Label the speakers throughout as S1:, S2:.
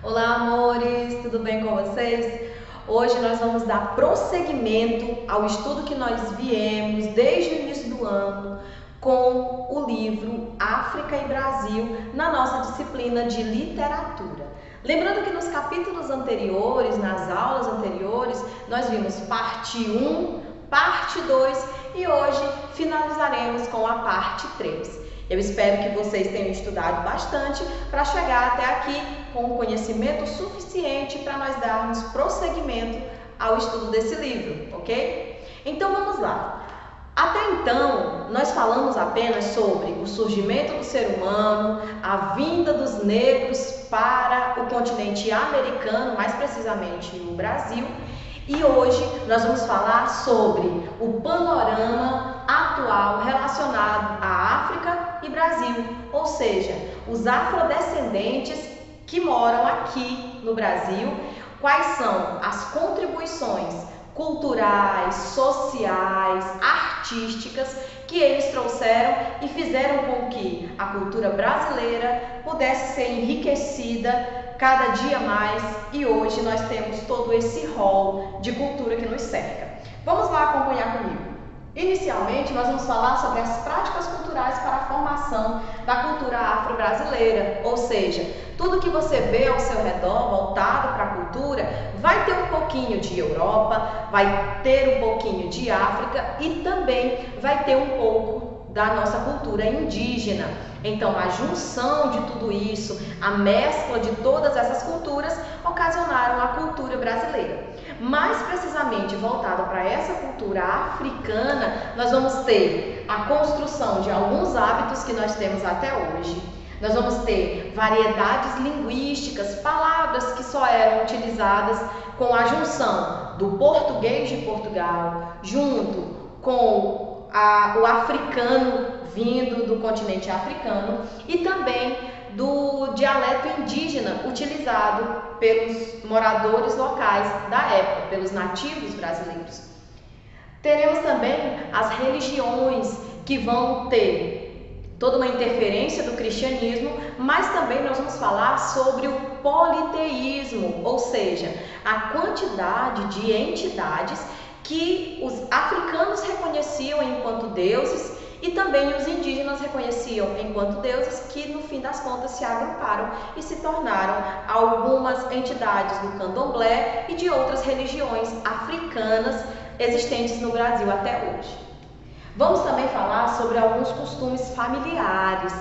S1: Olá, amores, tudo bem com vocês? Hoje nós vamos dar prosseguimento ao estudo que nós viemos desde o início do ano com o livro África e Brasil na nossa disciplina de literatura. Lembrando que nos capítulos anteriores, nas aulas anteriores, nós vimos parte 1, parte 2 e hoje finalizaremos com a parte 3. Eu espero que vocês tenham estudado bastante para chegar até aqui com conhecimento suficiente para nós darmos prosseguimento ao estudo desse livro, ok? Então vamos lá. Até então, nós falamos apenas sobre o surgimento do ser humano, a vinda dos negros para o continente americano, mais precisamente no Brasil, e hoje nós vamos falar sobre o panorama atual relacionado à África e Brasil, ou seja, os afrodescendentes que moram aqui no Brasil, quais são as contribuições culturais, sociais, artísticas que eles trouxeram e fizeram com que a cultura brasileira pudesse ser enriquecida cada dia mais, e hoje nós temos todo esse rol de cultura que nos cerca. Vamos lá acompanhar comigo. Inicialmente, nós vamos falar sobre as práticas culturais para a formação da cultura afro-brasileira, ou seja, tudo que você vê ao seu redor voltado para a cultura vai ter um pouquinho de Europa, vai ter um pouquinho de África e também vai ter um pouco da nossa cultura indígena. Então, a junção de tudo isso, a mescla de todas essas culturas ocasionaram a cultura brasileira. Mais precisamente voltada para essa cultura africana, nós vamos ter a construção de alguns hábitos que nós temos até hoje. Nós vamos ter variedades linguísticas, palavras que só eram utilizadas com a junção do português de Portugal, junto com o africano vindo do continente africano e também do dialeto indígena utilizado pelos moradores locais da época, pelos nativos brasileiros. Teremos também as religiões que vão ter toda uma interferência do cristianismo, mas também nós vamos falar sobre o politeísmo, ou seja, a quantidade de entidades que os africanos reconheciam enquanto deuses e também os indígenas reconheciam enquanto deuses, que no fim das contas se agruparam e se tornaram algumas entidades do candomblé e de outras religiões africanas existentes no Brasil até hoje. Vamos também falar sobre alguns costumes familiares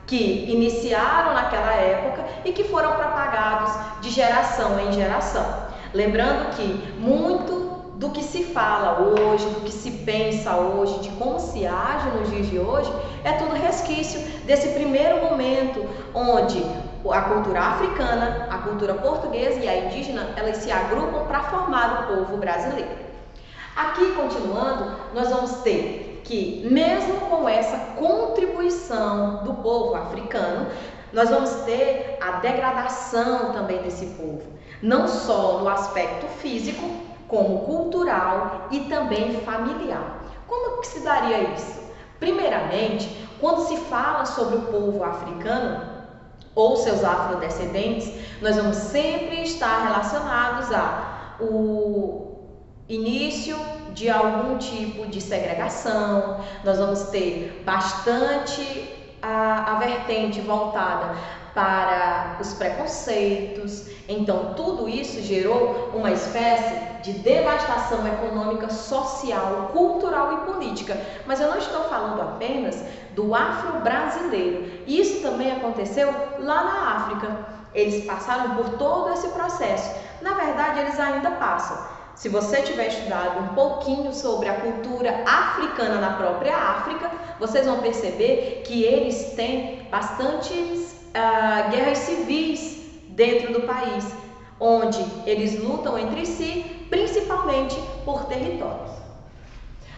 S1: que iniciaram naquela época e que foram propagados de geração em geração. Lembrando que muito do que se fala hoje, do que se pensa hoje, de como se age nos dias de hoje, é tudo resquício desse primeiro momento onde a cultura africana, a cultura portuguesa e a indígena, elas se agrupam para formar o povo brasileiro. Aqui, continuando, nós vamos ter que, mesmo com essa contribuição do povo africano, nós vamos ter a degradação também desse povo, não só no aspecto físico, como cultural e também familiar. Como que se daria isso? Primeiramente, quando se fala sobre o povo africano ou seus afrodescendentes, nós vamos sempre estar relacionados ao início de algum tipo de segregação, nós vamos ter bastante a vertente voltada para os preconceitos. Então tudo isso gerou uma espécie de devastação econômica, social, cultural e política. Mas eu não estou falando apenas do afro-brasileiro. Isso também aconteceu lá na África. Eles passaram por todo esse processo. Na verdade, eles ainda passam. Se você tiver estudado um pouquinho sobre a cultura africana na própria África, vocês vão perceber que eles têm bastantes guerras civis dentro do país, onde eles lutam entre si, principalmente por territórios.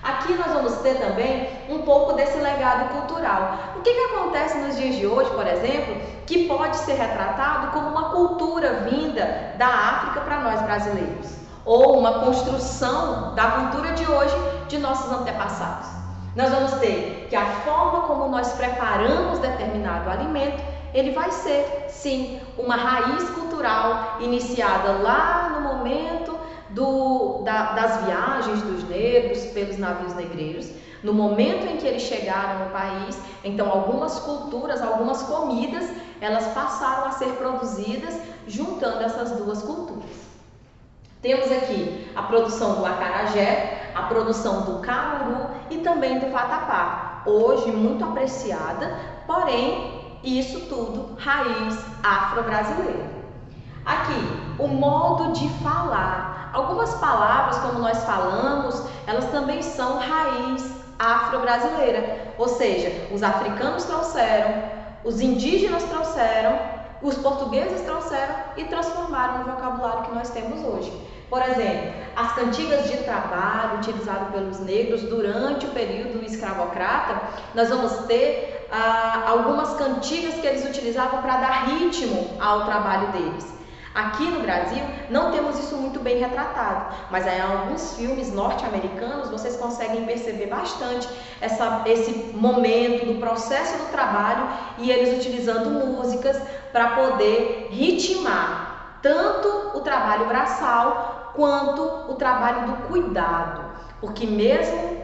S1: Aqui nós vamos ter também um pouco desse legado cultural. O que acontece nos dias de hoje, por exemplo, que pode ser retratado como uma cultura vinda da África para nós brasileiros, ou uma construção da cultura de hoje de nossos antepassados. Nós vamos ter que a forma como nós preparamos determinado alimento ele vai ser, sim, uma raiz cultural iniciada lá no momento das viagens dos negros pelos navios negreiros, no momento em que eles chegaram no país. Então algumas culturas, algumas comidas, elas passaram a ser produzidas juntando essas duas culturas. Temos aqui a produção do acarajé, a produção do caruru e também do vatapá, hoje muito apreciada, porém isso tudo raiz afro-brasileira. Aqui, o modo de falar. Algumas palavras, como nós falamos, elas também são raiz afro-brasileira, ou seja, os africanos trouxeram, os indígenas trouxeram, os portugueses trouxeram e transformaram no vocabulário que nós temos hoje. Por exemplo, as cantigas de trabalho utilizadas pelos negros durante o período escravocrata, nós vamos ter algumas cantigas que eles utilizavam para dar ritmo ao trabalho deles. Aqui no Brasil não temos isso muito bem retratado, mas em alguns filmes norte-americanos vocês conseguem perceber bastante esse momento do processo do trabalho e eles utilizando músicas para poder ritmar tanto o trabalho braçal quanto o trabalho do cuidado, porque mesmo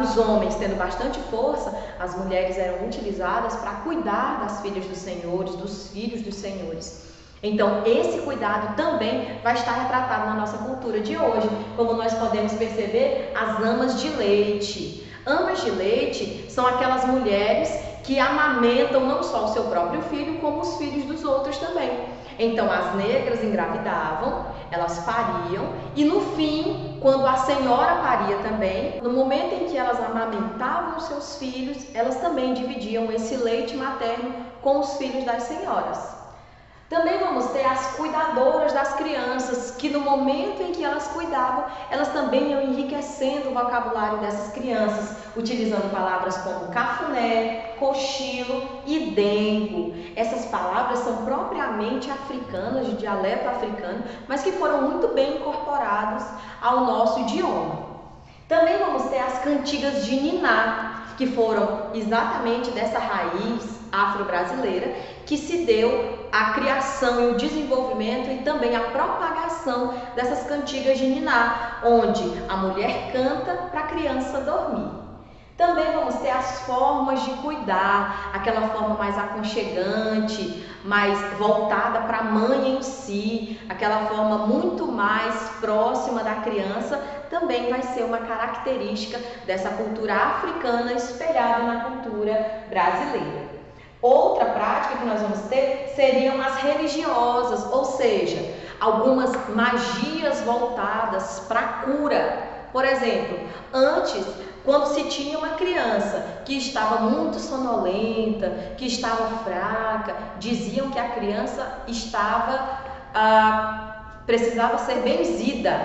S1: os homens tendo bastante força, as mulheres eram utilizadas para cuidar das filhas dos senhores, dos filhos dos senhores. Então, esse cuidado também vai estar retratado na nossa cultura de hoje, como nós podemos perceber as amas de leite. Amas de leite são aquelas mulheres que amamentam não só o seu próprio filho, como os filhos dos outros também. Então, as negras engravidavam, elas pariam e no fim, quando a senhora paria também, no momento em que elas amamentavam seus filhos, elas também dividiam esse leite materno com os filhos das senhoras. Também vamos ter as cuidadoras das crianças, que no momento em que elas cuidavam, elas também iam enriquecendo o vocabulário dessas crianças, utilizando palavras como cafuné, cochilo e dengo. Essas palavras são propriamente africanas, de dialeto africano, mas que foram muito bem incorporadas ao nosso idioma. Também vamos ter as cantigas de niná, que foram exatamente dessa raiz afro-brasileira que se deu a criação e o desenvolvimento e também a propagação dessas cantigas de niná, onde a mulher canta para a criança dormir. Também vamos ter as formas de cuidar, aquela forma mais aconchegante, mais voltada para a mãe em si, aquela forma muito mais próxima da criança, também vai ser uma característica dessa cultura africana espelhada na cultura brasileira. Outra prática que nós vamos ter seriam as religiosas, ou seja, algumas magias voltadas para a cura. Por exemplo, antes, quando se tinha uma criança que estava muito sonolenta, que estava fraca, diziam que a criança precisava ser benzida,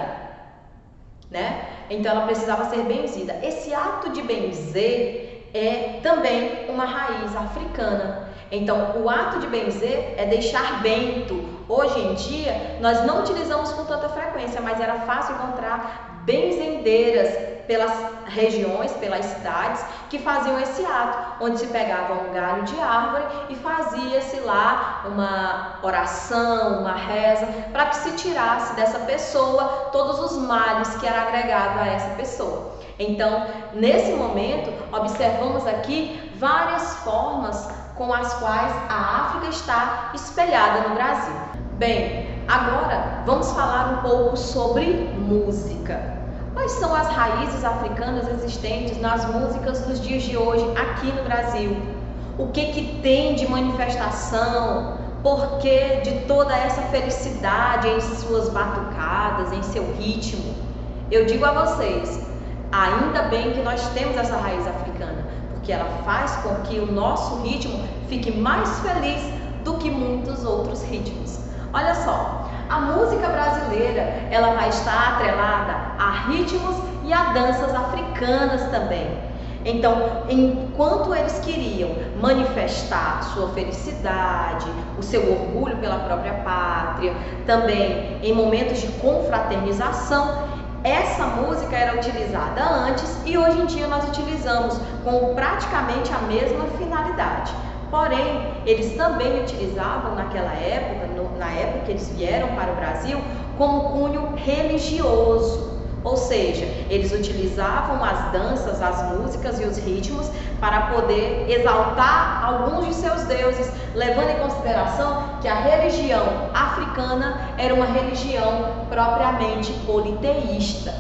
S1: né? Então ela precisava ser benzida. Esse ato de benzer é também uma raiz africana. Então, o ato de benzer é deixar bento. Hoje em dia, nós não utilizamos com tanta frequência, mas era fácil encontrar benzendeiras pelas regiões, pelas cidades, que faziam esse ato, onde se pegava um galho de árvore e fazia-se lá uma oração, uma reza, para que se tirasse dessa pessoa todos os males que eram agregados a essa pessoa. Então, nesse momento, observamos aqui várias formas com as quais a África está espelhada no Brasil. Bem, agora vamos falar um pouco sobre música. Quais são as raízes africanas existentes nas músicas dos dias de hoje aqui no Brasil? O que tem de manifestação? Por que de toda essa felicidade em suas batucadas, em seu ritmo? Eu digo a vocês, ainda bem que nós temos essa raiz africana, porque ela faz com que o nosso ritmo fique mais feliz do que muitos outros ritmos. Olha só, a música brasileira, ela vai estar atrelada a ritmos e a danças africanas também. Então, enquanto eles queriam manifestar sua felicidade, o seu orgulho pela própria pátria, também em momentos de confraternização, essa música era utilizada antes e hoje em dia nós utilizamos com praticamente a mesma finalidade. Porém, eles também utilizavam naquela época, na época que eles vieram para o Brasil, como cunho religioso. Ou seja, eles utilizavam as danças, as músicas e os ritmos para poder exaltar alguns de seus deuses, levando em consideração que a religião africana era uma religião propriamente politeísta.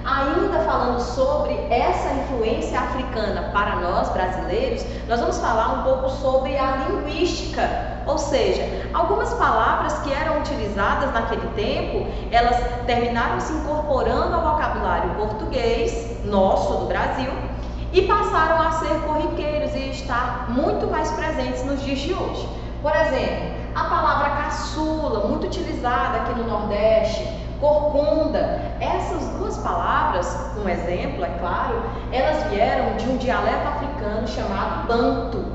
S1: Ainda falando sobre essa influência africana para nós brasileiros, nós vamos falar um pouco sobre a linguística, ou seja, algumas palavras que eram utilizadas naquele tempo, elas terminaram se incorporando ao vocabulário português, nosso, do Brasil, e passaram a ser corriqueiros e estar muito mais presentes nos dias de hoje. Por exemplo, a palavra caçula, muito utilizada aqui no Nordeste, corcunda. Essas duas palavras, um exemplo, é claro, elas vieram de um dialeto africano chamado Banto.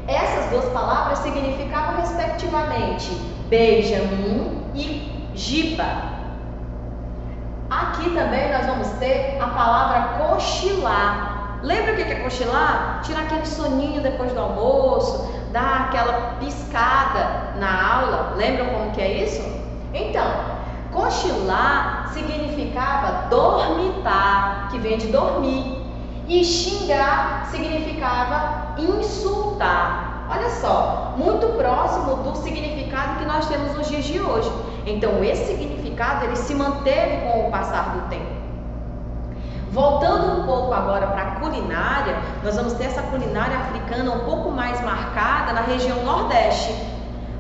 S1: Essas duas palavras significavam respectivamente Benjamin e Giba. Aqui também nós vamos ter a palavra cochilar. Lembra o que é cochilar? Tirar aquele soninho depois do almoço, dar aquela piscada na aula. Lembram como que é isso? Então, cochilar significava dormitar, que vem de dormir, e xingar significava insultar. Olha só, muito próximo do significado que nós temos nos dias de hoje. Então, esse significado ele se manteve com o passar do tempo. Voltando um pouco agora para a culinária, nós vamos ter essa culinária africana um pouco mais marcada na região Nordeste,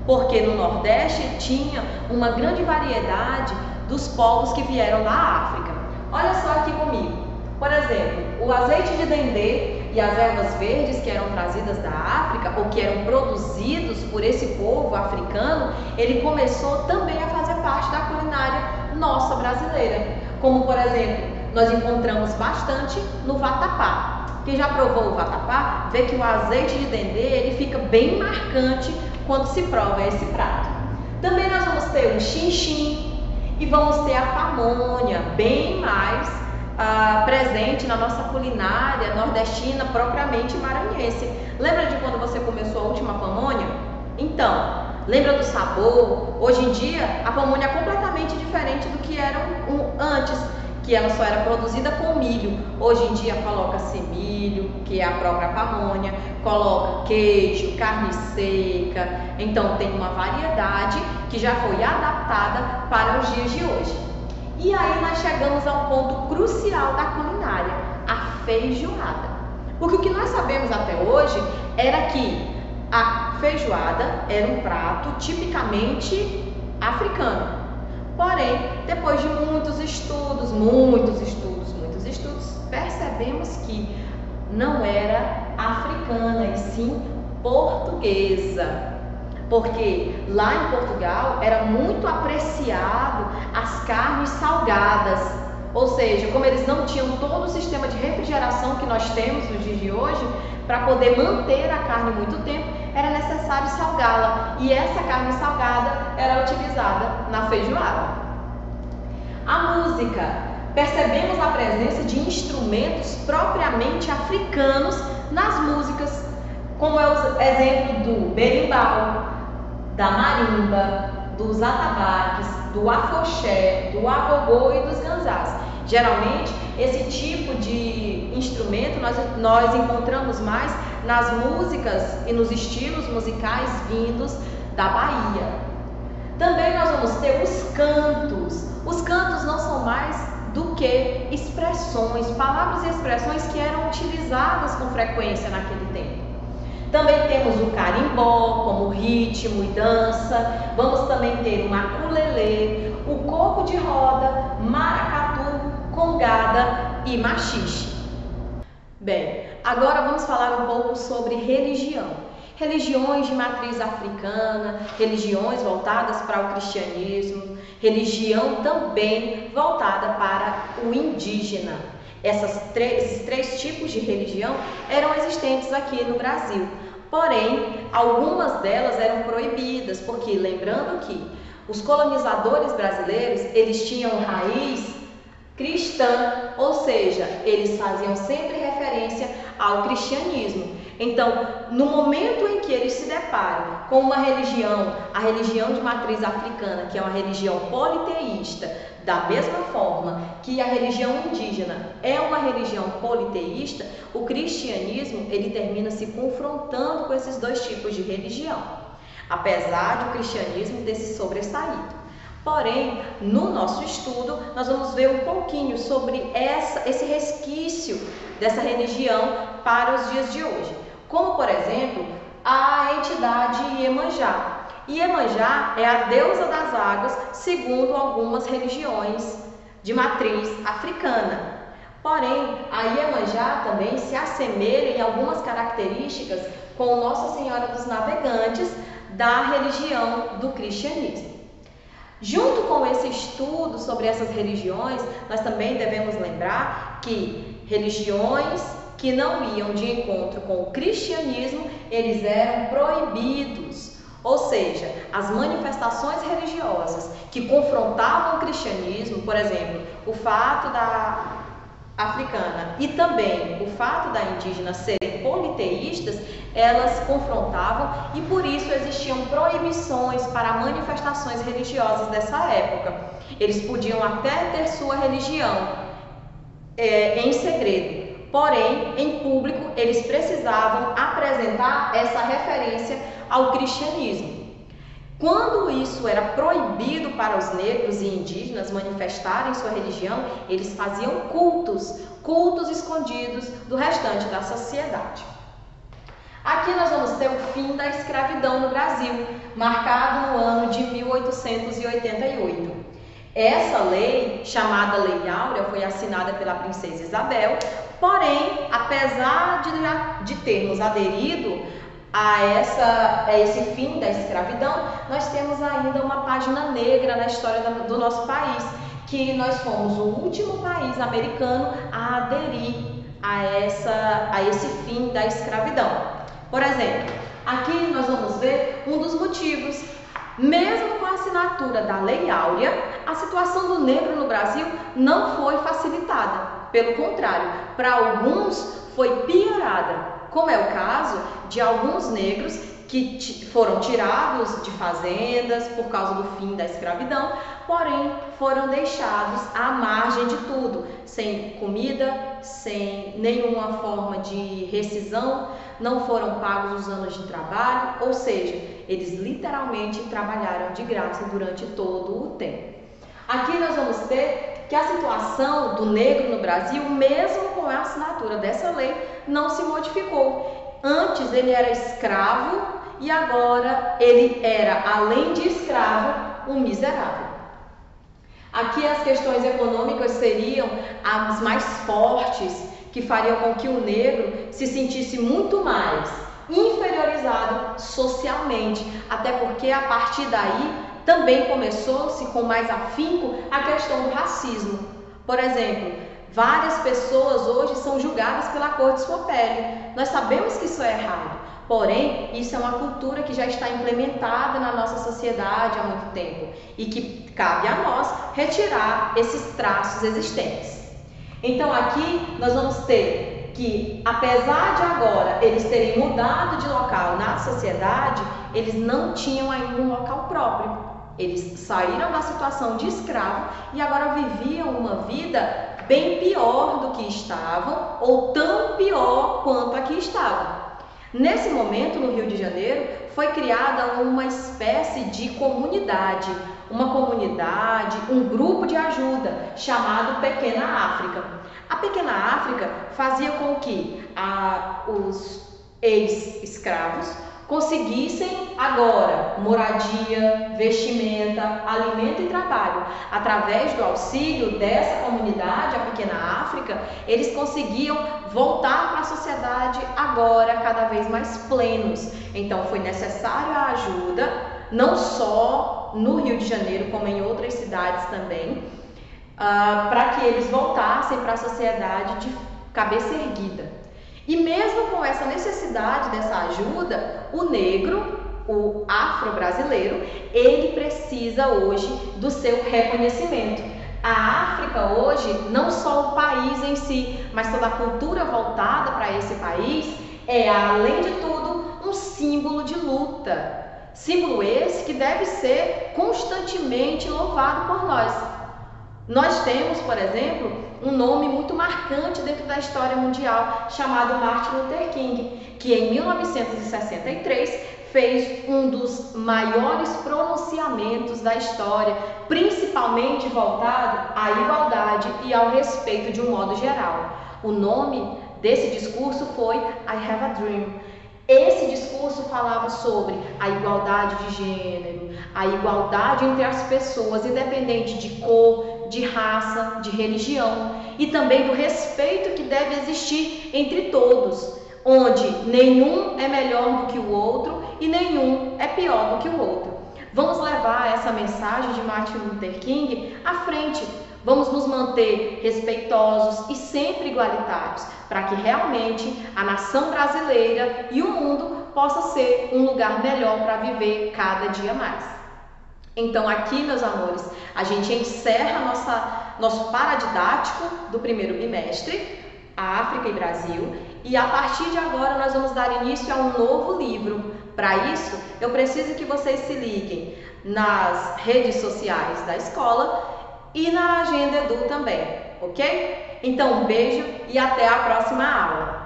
S1: porque no Nordeste tinha uma grande variedade dos povos que vieram da África. Olha só aqui comigo. Por exemplo, o azeite de dendê e as ervas verdes que eram trazidas da África ou que eram produzidos por esse povo africano, ele começou também a fazer parte da culinária nossa brasileira. Como, por exemplo, nós encontramos bastante no vatapá. Quem já provou o vatapá, vê que o azeite de dendê ele fica bem marcante quando se prova esse prato. Também nós vamos ter o xinxim e vamos ter a pamonha, bem mais presente na nossa culinária nordestina, propriamente maranhense. Lembra de quando você começou a última pamonha? Então, lembra do sabor? Hoje em dia, a pamonha é completamente diferente do que era antes, que ela só era produzida com milho. Hoje em dia coloca-se milho, que é a própria pamonha, coloca queijo, carne seca. Então tem uma variedade que já foi adaptada para os dias de hoje. E aí nós chegamos a um ponto crucial da culinária, a feijoada. Porque o que nós sabemos até hoje era que a feijoada era um prato tipicamente africano. Porém, depois de muitos estudos, percebemos que não era africana, e sim portuguesa. Porque lá em Portugal era muito apreciado as carnes salgadas. Ou seja, como eles não tinham todo o sistema de refrigeração que nós temos nos dias de hoje, para poder manter a carne muito tempo, era necessário salgá-la. E essa carne salgada era utilizada na feijoada. A música. Percebemos a presença de instrumentos propriamente africanos nas músicas, como é o exemplo do berimbau, da marimba, dos atabaques, do afoxé, do agogô e dos ganzás. Geralmente, esse tipo de instrumento nós encontramos mais nas músicas e nos estilos musicais vindos da Bahia. Também nós vamos ter os cantos. Os cantos não são mais do que expressões, palavras e expressões que eram utilizadas com frequência naquele tempo. Também temos o carimbó como ritmo e dança. Vamos também ter o maculelê, o coco de roda, maracatu, congada e machixe. Bem, agora vamos falar um pouco sobre religião. Religiões de matriz africana, religiões voltadas para o cristianismo, religião também voltada para o indígena. Esses três tipos de religião eram existentes aqui no Brasil. Porém, algumas delas eram proibidas, porque lembrando que os colonizadores brasileiros, eles tinham raiz cristã, ou seja, eles faziam sempre referência referência ao cristianismo. Então, no momento em que eles se deparam com uma religião, a religião de matriz africana, que é uma religião politeísta, da mesma forma que a religião indígena é uma religião politeísta, o cristianismo ele termina se confrontando com esses dois tipos de religião, apesar de o cristianismo ter se sobressaído. Porém, no nosso estudo, nós vamos ver um pouquinho sobre esse resquício dessa religião para os dias de hoje. Como, por exemplo, a entidade Iemanjá. Iemanjá é a deusa das águas, segundo algumas religiões de matriz africana. Porém, a Iemanjá também se assemelha em algumas características com Nossa Senhora dos Navegantes da religião do cristianismo. Junto com esse estudo sobre essas religiões, nós também devemos lembrar que religiões que não iam de encontro com o cristianismo, eles eram proibidos. Ou seja, as manifestações religiosas que confrontavam o cristianismo, por exemplo, o fato da africana e também o fato da indígena serem politeístas, elas confrontavam e por isso existiam proibições para manifestações religiosas dessa época. Eles podiam até ter sua religião em segredo, porém, em público, eles precisavam apresentar essa referência ao cristianismo. Quando isso era proibido para os negros e indígenas manifestarem sua religião, eles faziam cultos escondidos do restante da sociedade. Aqui nós vamos ter o fim da escravidão no Brasil, marcado no ano de 1888. Essa lei, chamada Lei Áurea, foi assinada pela princesa Isabel, porém, apesar de termos aderido a esse fim da escravidão, nós temos ainda uma página negra na história do nosso país, que nós fomos o último país americano a aderir a esse fim da escravidão. Por exemplo, aqui nós vamos ver um dos motivos. Mesmo com a assinatura da Lei Áurea, a situação do negro no Brasil não foi facilitada. Pelo contrário, para alguns foi piorada, como é o caso de alguns negros que foram tirados de fazendas por causa do fim da escravidão, porém foram deixados à margem de tudo, sem comida, sem nenhuma forma de rescisão, não foram pagos os anos de trabalho, ou seja, eles literalmente trabalharam de graça durante todo o tempo. Aqui nós vamos ter que a situação do negro no Brasil, mesmo com a assinatura dessa lei, não se modificou. Antes ele era escravo e agora ele era, além de escravo, um miserável. Aqui as questões econômicas seriam as mais fortes, que fariam com que o negro se sentisse muito mais inferiorizado socialmente, até porque a partir daí também começou-se com mais afinco a questão do racismo. Por exemplo, várias pessoas hoje são julgadas pela cor de sua pele. Nós sabemos que isso é errado, porém, isso é uma cultura que já está implementada na nossa sociedade há muito tempo e que cabe a nós retirar esses traços existentes. Então aqui nós vamos ter que, apesar de agora eles terem mudado de local na sociedade, eles não tinham ainda um local próprio. Eles saíram da situação de escravo e agora viviam uma vida bem pior do que estavam, ou tão pior quanto a que estavam. Nesse momento, no Rio de Janeiro, foi criada uma espécie de comunidade, um grupo de ajuda chamado Pequena África. A Pequena África fazia com que os ex-escravos conseguissem agora moradia, vestimenta, alimento e trabalho. Através do auxílio dessa comunidade, a Pequena África, eles conseguiam voltar para a sociedade agora cada vez mais plenos. Então foi necessária a ajuda, não só no Rio de Janeiro, como em outras cidades também, para que eles voltassem para a sociedade de cabeça erguida. E mesmo com essa necessidade dessa ajuda, o negro, o afro-brasileiro, ele precisa hoje do seu reconhecimento. A África hoje, não só o país em si, mas toda a cultura voltada para esse país, é, além de tudo, um símbolo de luta. Símbolo esse que deve ser constantemente louvado por nós. Nós temos, por exemplo, um nome muito marcante dentro da história mundial chamado Martin Luther King, que em 1963 fez um dos maiores pronunciamentos da história, principalmente voltado à igualdade e ao respeito de um modo geral. O nome desse discurso foi I Have a Dream. Esse discurso falava sobre a igualdade de gênero, a igualdade entre as pessoas, independente de cor, de raça, de religião, e também do respeito que deve existir entre todos, onde nenhum é melhor do que o outro e nenhum é pior do que o outro. Vamos levar essa mensagem de Martin Luther King à frente. Vamos nos manter respeitosos e sempre igualitários, para que realmente a nação brasileira e o mundo possa ser um lugar melhor para viver cada dia mais. Então aqui, meus amores, a gente encerra nosso paradidático do primeiro bimestre, África e Brasil, e a partir de agora nós vamos dar início a um novo livro. Para isso, eu preciso que vocês se liguem nas redes sociais da escola e na Agenda Edu também, ok? Então, um beijo e até a próxima aula!